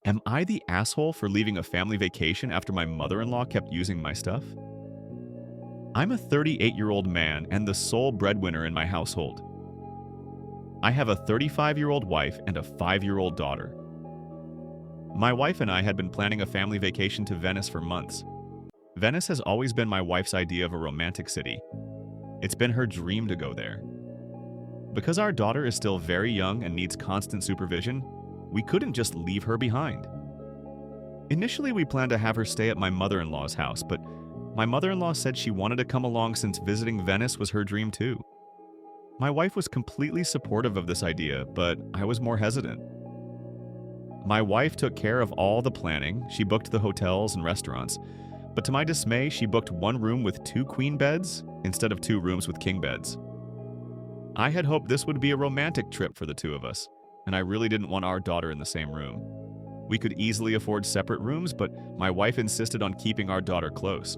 Am I the asshole for leaving a family vacation after my mother-in-law kept using my stuff? I'm a 38-year-old man and the sole breadwinner in my household. I have a 35-year-old wife and a 5-year-old daughter. My wife and I had been planning a family vacation to Venice for months. Venice has always been my wife's idea of a romantic city. It's been her dream to go there. Because our daughter is still very young and needs constant supervision, we couldn't just leave her behind. Initially, we planned to have her stay at my mother-in-law's house, but my mother-in-law said she wanted to come along since visiting Venice was her dream too. My wife was completely supportive of this idea, but I was more hesitant. My wife took care of all the planning. She booked the hotels and restaurants. But to my dismay, she booked one room with 2 queen beds instead of 2 rooms with king beds. I had hoped this would be a romantic trip for the two of us, and I really didn't want our daughter in the same room. We could easily afford separate rooms, but my wife insisted on keeping our daughter close.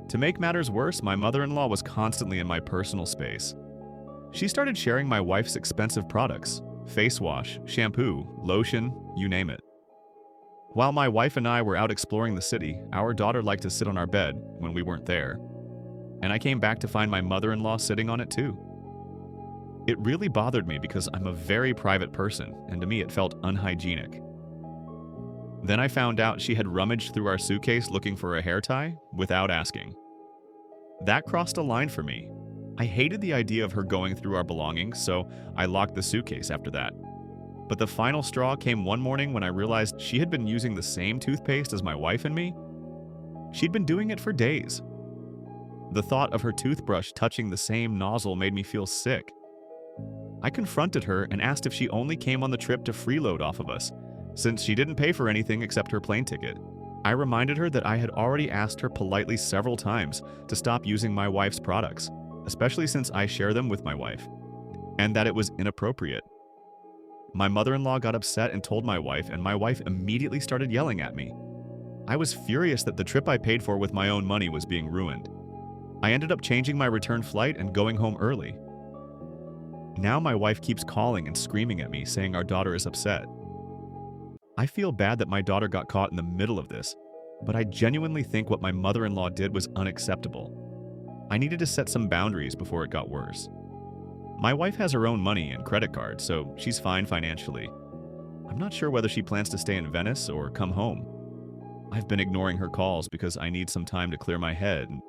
To make matters worse, my mother-in-law was constantly in my personal space. She started sharing my wife's expensive products: face wash, shampoo, lotion, you name it. While my wife and I were out exploring the city, our daughter liked to sit on our bed when we weren't there. And I came back to find my mother-in-law sitting on it too. It really bothered me because I'm a very private person, and to me it felt unhygienic. Then I found out she had rummaged through our suitcase looking for a hair tie without asking. That crossed a line for me. I hated the idea of her going through our belongings, so I locked the suitcase after that. But the final straw came one morning when I realized she had been using the same toothpaste as my wife and me. She'd been doing it for days. The thought of her toothbrush touching the same nozzle made me feel sick. I confronted her and asked if she only came on the trip to freeload off of us, since she didn't pay for anything except her plane ticket. I reminded her that I had already asked her politely several times to stop using my wife's products, especially since I share them with my wife, and that it was inappropriate. My mother-in-law got upset and told my wife, and my wife immediately started yelling at me. I was furious that the trip I paid for with my own money was being ruined. I ended up changing my return flight and going home early. Now my wife keeps calling and screaming at me, saying our daughter is upset. I feel bad that my daughter got caught in the middle of this, but I genuinely think what my mother-in-law did was unacceptable. I needed to set some boundaries before it got worse. My wife has her own money and credit cards, so she's fine financially. I'm not sure whether she plans to stay in Venice or come home. I've been ignoring her calls because I need some time to clear my head, and